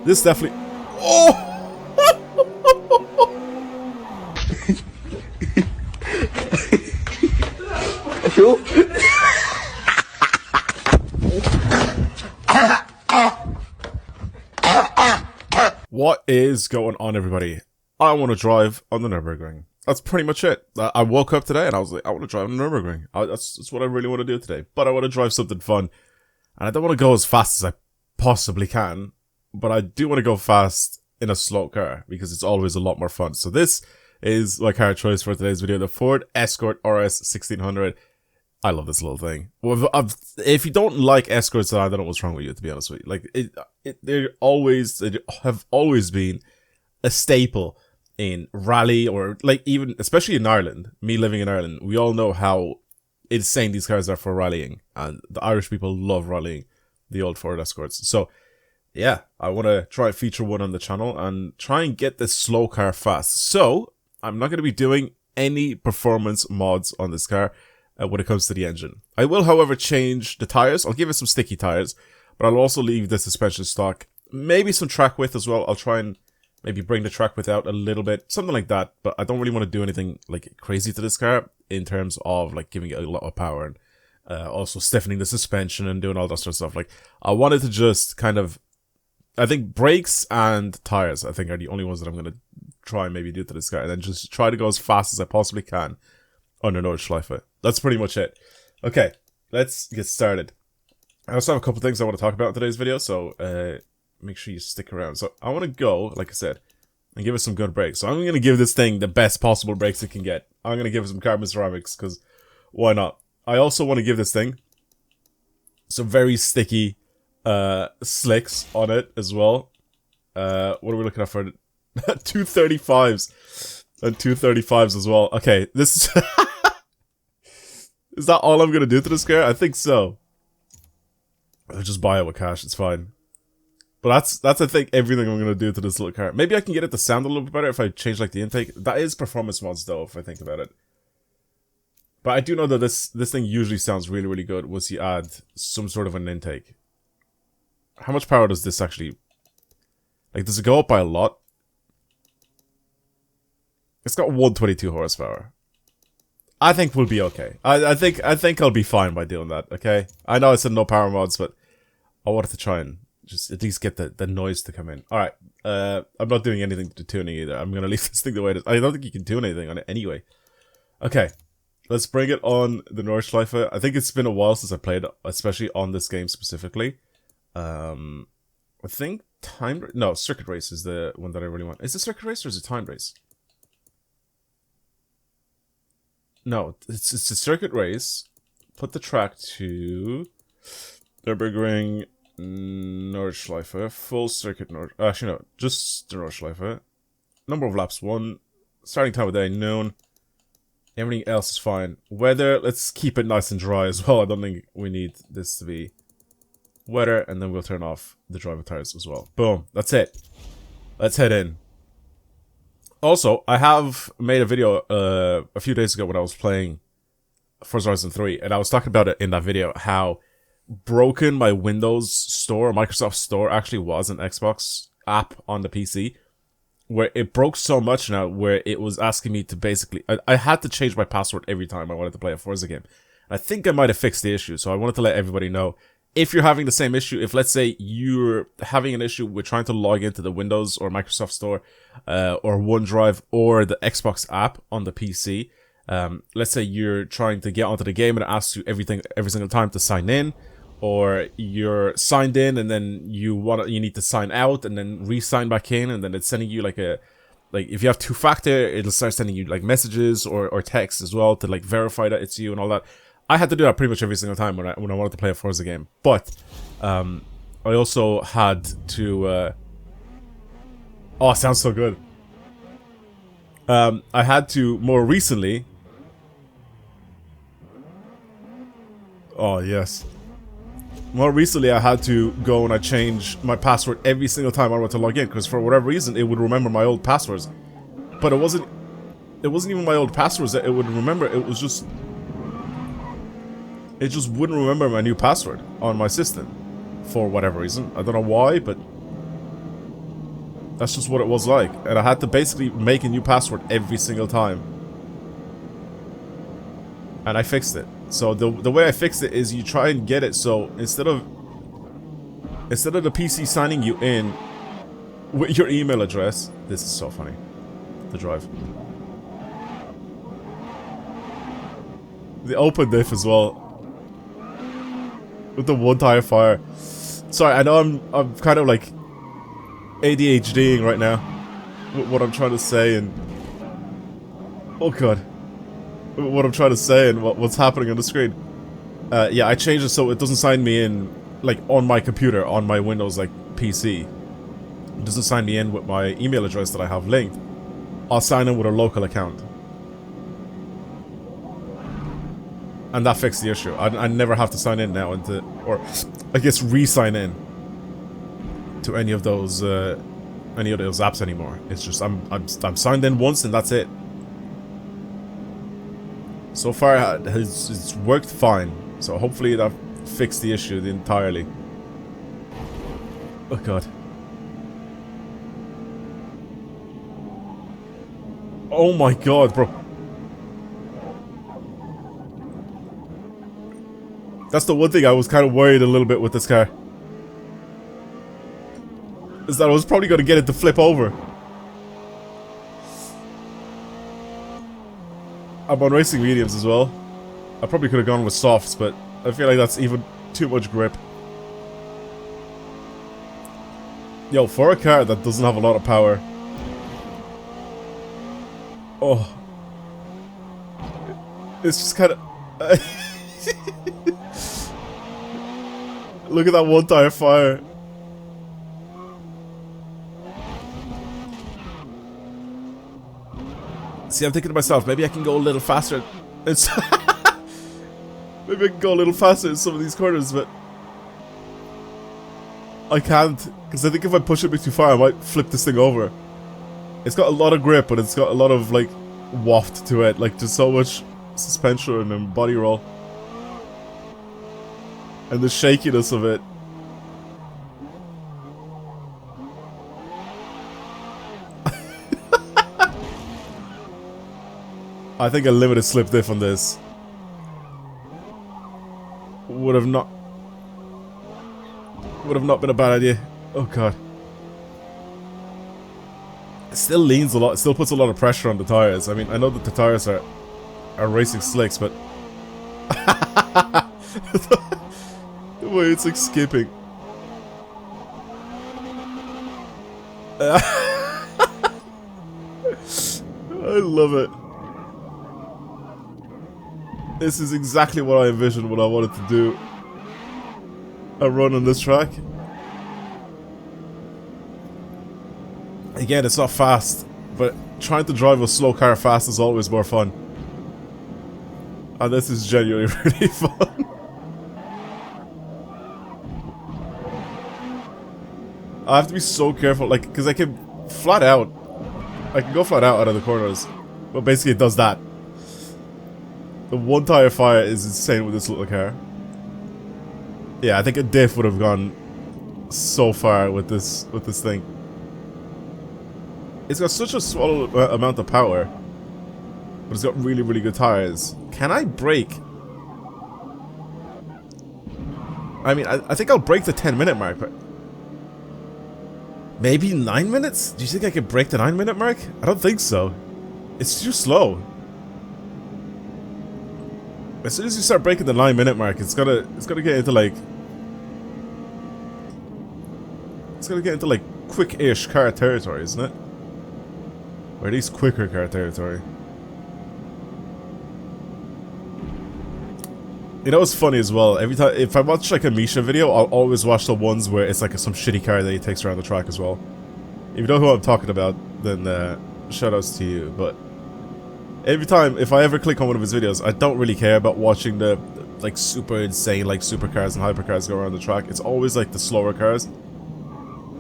This definitely... Oh! What is going on, everybody? I want to drive on the Nurburgring. That's pretty much it. I woke up today and I was like, I want to drive on the Nurburgring. That's what I really want to do today. But I want to drive something fun. And I don't want to go as fast as I possibly can. But I do want to go fast in a slow car because it's always a lot more fun. So this is my car choice for today's video. The Ford Escort RS 1600. I love this little thing. Well, if you don't like Escorts, then I don't know what's wrong with you, to be honest with you. Like, they have always been a staple in rally, or like even, especially in Ireland. Me living in Ireland, we all know how insane these cars are for rallying. And the Irish people love rallying the old Ford Escorts. So, yeah, I want to try and feature one on the channel and try and get this slow car fast. So, I'm not going to be doing any performance mods on this car when it comes to the engine. I will, however, change the tires. I'll give it some sticky tires, but I'll also leave the suspension stock. Maybe some track width as well. I'll try and maybe bring the track width out a little bit, something like that. But I don't really want to do anything like crazy to this car in terms of like giving it a lot of power and also stiffening the suspension and doing all that sort of stuff. Like, I wanted to just kind of, I think brakes and tires, I think, are the only ones that I'm going to try and maybe do to this car, and then just try to go as fast as I possibly can under Nordschleife. That's pretty much it. Okay, let's get started. I also have a couple things I want to talk about in today's video, so make sure you stick around. So I want to go, like I said, and give it some good brakes. So I'm going to give this thing the best possible brakes it can get. I'm going to give it some carbon ceramics, because why not? I also want to give this thing some very sticky slicks on it as well. What are we looking at for 235s and 235s as well? Okay, this is is that all I'm gonna do to this car? I think so. I'll just buy it with cash, it's fine. But that's I think everything I'm gonna do to this little car. Maybe I can get it to sound a little bit better if I change like the intake. That is performance mods though, if I think about it. But I do know that this thing usually sounds really, really good once you add some sort of an intake. How much power does this actually... Like, does it go up by a lot? It's got 122 horsepower. I think we'll be okay. I think I'll be fine by doing that, okay? I know I said no power mods, but I wanted to try and just at least get the noise to come in. Alright, I'm not doing anything to tuning either. I'm gonna leave this thing the way it is. I don't think you can tune anything on it anyway. Okay, let's bring it on the Nordschleife. I think it's been a while since I played, especially on this game specifically. I think circuit race is the one that I really want. Is it circuit race or is it time race? No, it's a circuit race. Put the track to Nurburgring, Nordschleife, full circuit actually no, just the Nordschleife. Number of laps 1, starting time of day noon. Everything else is fine. Weather, let's keep it nice and dry as well. I don't think we need this to be weather, and then we'll turn off the driver tires as well. Boom, that's it. Let's head in. Also, I have made a video a few days ago when I was playing Forza Horizon 3, and I was talking about it in that video, how broken my Windows Store, Microsoft Store, actually was an Xbox app on the PC, where it broke so much now, where it was asking me to basically... I had to change my password every time I wanted to play a Forza game. And I think I might have fixed the issue, so I wanted to let everybody know, if you're having the same issue, if let's say you're having an issue with trying to log into the Windows or Microsoft Store, or OneDrive or the Xbox app on the PC, let's say you're trying to get onto the game and it asks you every single time to sign in, or you're signed in and then you need to sign out and then re-sign back in, and then it's sending you like if you have two-factor, it'll start sending you like messages or text as well to like verify that it's you and all that. I had to do that pretty much every single time when I wanted to play a Forza game. But I also had to oh, it sounds so good. I had to more recently... Oh, yes. More recently, I had to go and I changed my password every single time I wanted to log in, because for whatever reason, it would remember my old passwords. But it wasn't even my old passwords that it would remember. It was just... It just wouldn't remember my new password on my system. For whatever reason. I don't know why, but... That's just what it was like. And I had to basically make a new password every single time. And I fixed it. So the way I fixed it is you try and get it so instead of the PC signing you in with your email address, this is so funny. The drive. The open diff as well. With the one tire fire. Sorry, I know I'm kind of like ADHDing right now with what I'm trying to say and oh god. What I'm trying to say and what's happening on the screen. Yeah, I changed it so it doesn't sign me in like on my computer, on my Windows like PC. It doesn't sign me in with my email address that I have linked. I'll sign in with a local account. And that fixed the issue. I never have to sign in now into, or I guess re-sign in to any of those apps anymore. It's just I'm signed in once and that's it. So far it's worked fine. So hopefully that fixed the issue entirely. Oh god. Oh my god, bro. That's the one thing I was kind of worried a little bit with this car. Is that I was probably going to get it to flip over. I'm on racing mediums as well. I probably could have gone with softs, but I feel like that's even too much grip. Yo, for a car that doesn't have a lot of power. Oh. It's just kind of... Look at that one tire fire. See, I'm thinking to myself, maybe I can go a little faster. Maybe I can go a little faster in some of these corners, but I can't. Because I think if I push it a bit too far, I might flip this thing over. It's got a lot of grip, but it's got a lot of, like, waft to it. Like, just so much suspension and body roll. And the shakiness of it. I think a limited slip diff on this would have not been a bad idea. Oh god. It still leans a lot, it still puts a lot of pressure on the tires. I mean, I know that the tires are racing slicks, but the way it's like skipping. I love it. This is exactly what I envisioned when I wanted to do a run on this track. Again, it's not fast, but trying to drive a slow car fast is always more fun. And this is genuinely really fun. I have to be so careful, like, because I can go flat out of the corners, but basically it does that. The one tire fire is insane with this little car. Yeah, I think a diff would have gone so far with this thing. It's got such a small amount of power, but it's got really, really good tires. Can I brake? I mean, I think I'll break the 10-minute mark, but maybe 9 minutes? Do you think I could break the 9-minute mark? I don't think so. It's too slow. As soon as you start breaking the 9-minute mark, it's gonna get into like quick-ish car territory, isn't it? Or at least quicker car territory. You know what's funny as well? Every time if I watch like a Misha video, I'll always watch the ones where it's like some shitty car that he takes around the track as well. If you know who I'm talking about, then shoutouts to you. But every time, if I ever click on one of his videos, I don't really care about watching the like super insane like supercars and hypercars go around the track. It's always like the slower cars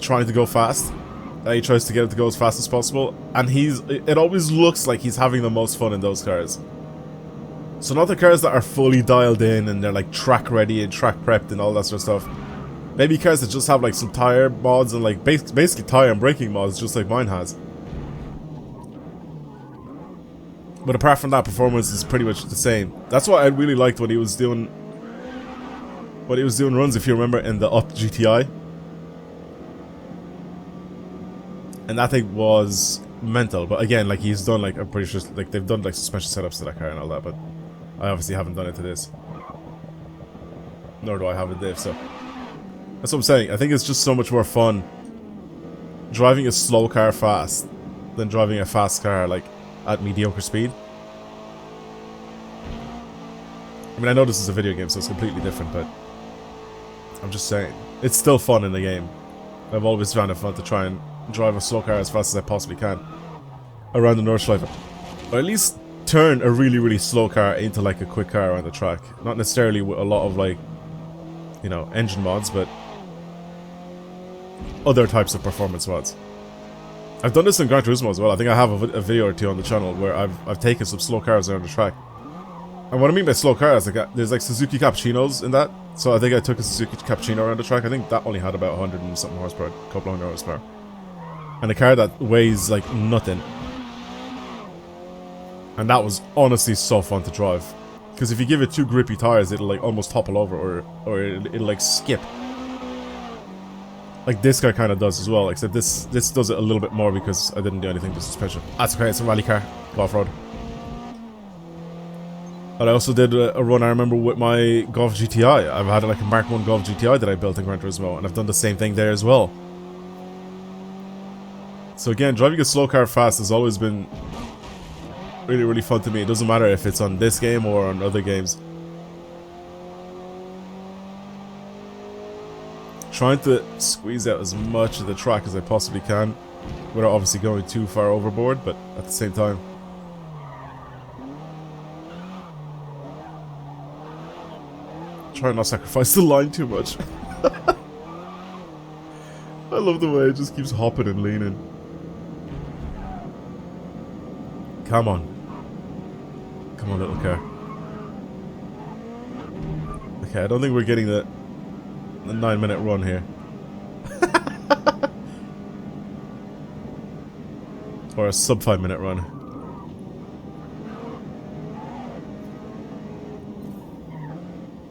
trying to go fast. He tries to get it to go as fast as possible, and it always looks like he's having the most fun in those cars. So not the cars that are fully dialed in and they're like track ready and track prepped and all that sort of stuff. Maybe cars that just have like some tire mods and like basically tire and braking mods, just like mine has. But apart from that, performance is pretty much the same. That's what I really liked when he was doing runs, if you remember, in the Up GTI. And that thing was mental. But again, like he's done like, I'm pretty sure like they've done like suspension setups to that car and all that, but I obviously haven't done it to this. Nor do I have a diff, so that's what I'm saying. I think it's just so much more fun driving a slow car fast than driving a fast car like at mediocre speed. I mean, I know this is a video game, so it's completely different, but I'm just saying, it's still fun in the game. I've always found it fun to try and drive a slow car as fast as I possibly can around the Nordschleife. Or at least turn a really, really slow car into like a quick car around the track. Not necessarily with a lot of like, you know, engine mods, but other types of performance mods. I've done this in Gran Turismo as well. I think I have a video or two on the channel where I've taken some slow cars around the track. And what I mean by slow cars, like there's like Suzuki Cappuccinos in that. So I think I took a Suzuki Cappuccino around the track. I think that only had about 100 and something horsepower, a couple hundred horsepower. And a car that weighs like nothing. And that was honestly so fun to drive. Because if you give it two grippy tires, it'll like almost topple over, or it'll like skip. Like this car kind of does as well, except this does it a little bit more because I didn't do anything to suspension. That's okay, it's a rally car, go off-road. But I also did a run, I remember, with my Golf GTI. I've had like a Mark 1 Golf GTI that I built in Gran Turismo, and I've done the same thing there as well. So again, driving a slow car fast has always been really, really fun to me. It doesn't matter if it's on this game or on other games. Trying to squeeze out as much of the track as I possibly can without obviously going too far overboard, but at the same time. Try not to sacrifice the line too much. I love the way it just keeps hopping and leaning. Come on. Come on, little car. Okay, I don't think we're getting the 9-minute run here. Or a sub 5-minute run.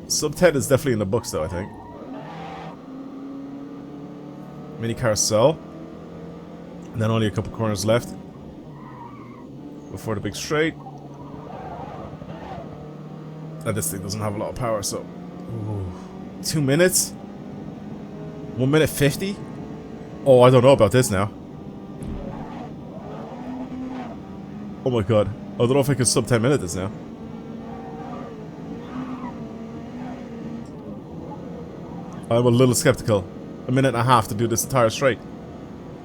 Sub 10 is definitely in the books though, I think. Mini carousel. And then only a couple corners left before the big straight. And this thing doesn't have a lot of power, so... Ooh. 2 minutes? 1 minute 50? Oh, I don't know about this now. Oh my god. I don't know if I can sub 10 minutes this now. I'm a little skeptical. A minute and a half to do this entire straight.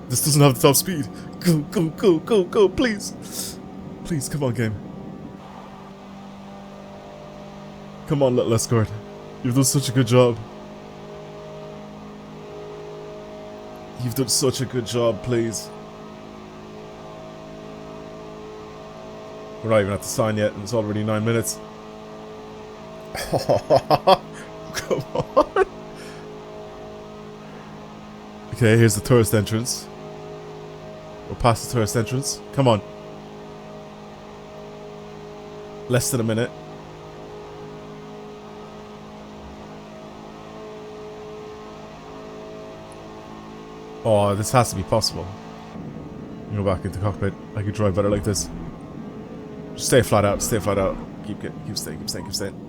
This doesn't have the top speed. Go, go, go, go, go, please. Please, come on, game. Come on, little Escort. You've done such a good job. You've done such a good job, please. We're not even at the sign yet, and it's already 9 minutes. Come on. Okay, here's the tourist entrance. We're past the tourist entrance. Come on. Less than a minute. Oh, this has to be possible. Go back into cockpit. I could drive better like this. Just stay flat out. Stay flat out. Keep staying. Keep staying. Keep staying.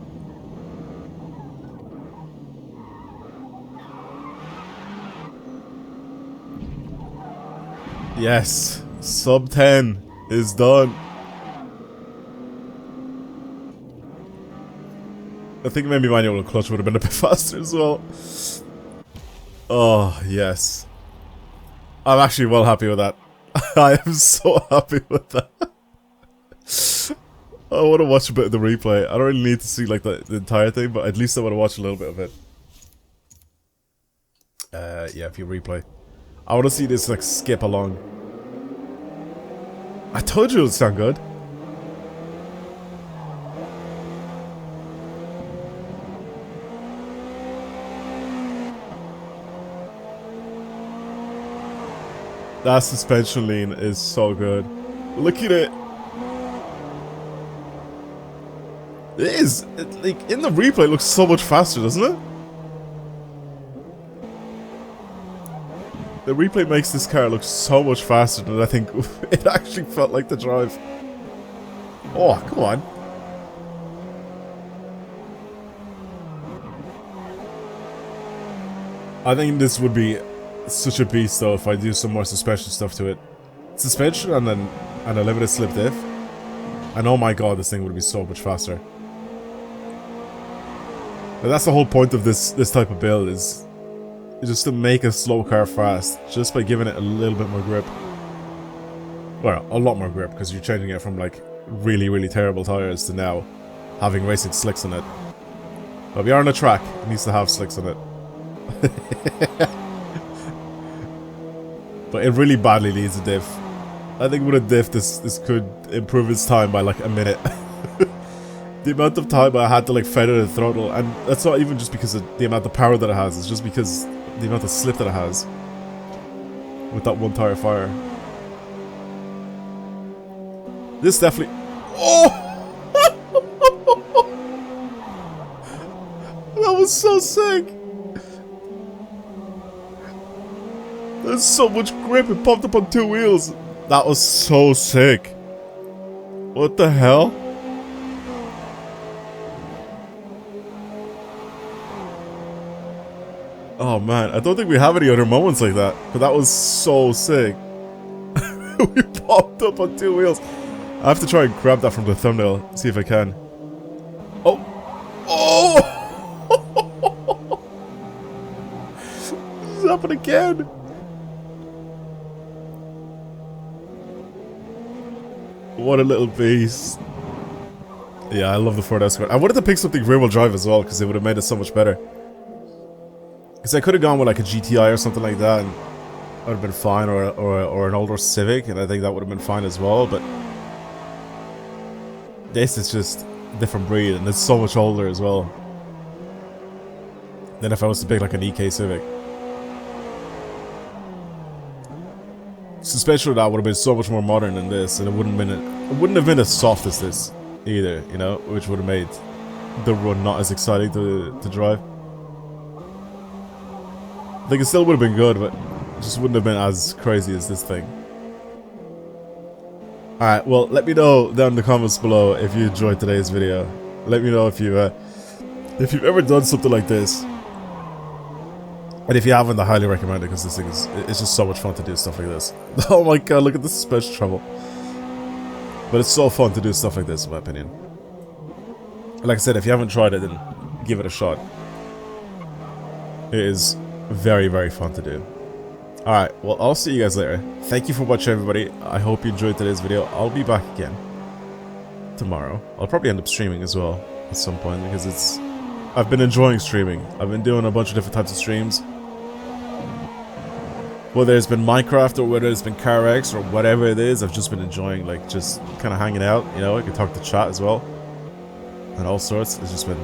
Yes, sub 10 is done. I think maybe manual clutch would have been a bit faster as well. Oh, yes. I'm actually well happy with that. I am so happy with that. I want to watch a bit of the replay. I don't really need to see like the entire thing, but at least I want to watch a little bit of it. Yeah, if you replay. I want to see this like skip along. I told you it would sound good. That suspension lean is so good. Look at it. It is. Like, in the replay, it looks so much faster, doesn't it? The replay makes this car look so much faster than I think it actually felt like the drive. Oh, come on. I think this would be such a beast though if I do some more suspension stuff to it. Suspension and then a limited slip diff. And oh my god, this thing would be so much faster. But that's the whole point of this type of build is just to make a slow car fast, just by giving it a little bit more grip. Well, a lot more grip, because you're changing it from like really, really terrible tires to now having racing slicks on it. But we are on a track, it needs to have slicks on it. But it really badly needs a diff. I think with a diff this could improve its time by like a minute. The amount of time I had to like feather the throttle, and that's not even just because of the amount of power that it has, it's just because the amount of slip that it has with that one tire fire. This definitely... Oh! That was so sick! There's so much grip, it popped up on 2 wheels. That was so sick. What the hell? Oh man, I don't think we have any other moments like that, but that was so sick. We popped up on 2 wheels. I have to try and grab that from the thumbnail, see if I can. Oh! Oh! This happened again! What a little beast. Yeah, I love the Ford Escort. I wanted to pick something rear-wheel drive as well, because it would have made it so much better. Because I could have gone with like a GTI or something like that, and that would have been fine, or an older Civic, and I think that would have been fine as well, but this is just a different breed, and it's so much older as well than if I was to pick like an EK Civic. Suspension of that would have been so much more modern than this, and it wouldn't have been as soft as this either, you know, which would have made the run not as exciting to drive. I think it still would have been good, but it just wouldn't have been as crazy as this thing. Alright, well, let me know down in the comments below if you enjoyed today's video. Let me know if you've ever done something like this. And if you haven't, I highly recommend it, because this thing it's just so much fun to do stuff like this. Oh my god, look at the suspension trouble. But it's so fun to do stuff like this, in my opinion. Like I said, if you haven't tried it, then give it a shot. It is very, very fun to do. Alright, well, I'll see you guys later. Thank you for watching, everybody. I hope you enjoyed today's video. I'll be back again tomorrow. I'll probably end up streaming as well at some point, because I've been enjoying streaming. I've been doing a bunch of different types of streams. Whether it's been Minecraft or whether it's been CarX or whatever it is, I've just been enjoying, like, just kind of hanging out, you know. I can talk to chat as well. And all sorts. It's just been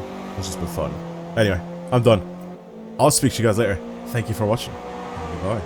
fun. Anyway, I'm done. I'll speak to you guys later. Thank you for watching. Goodbye.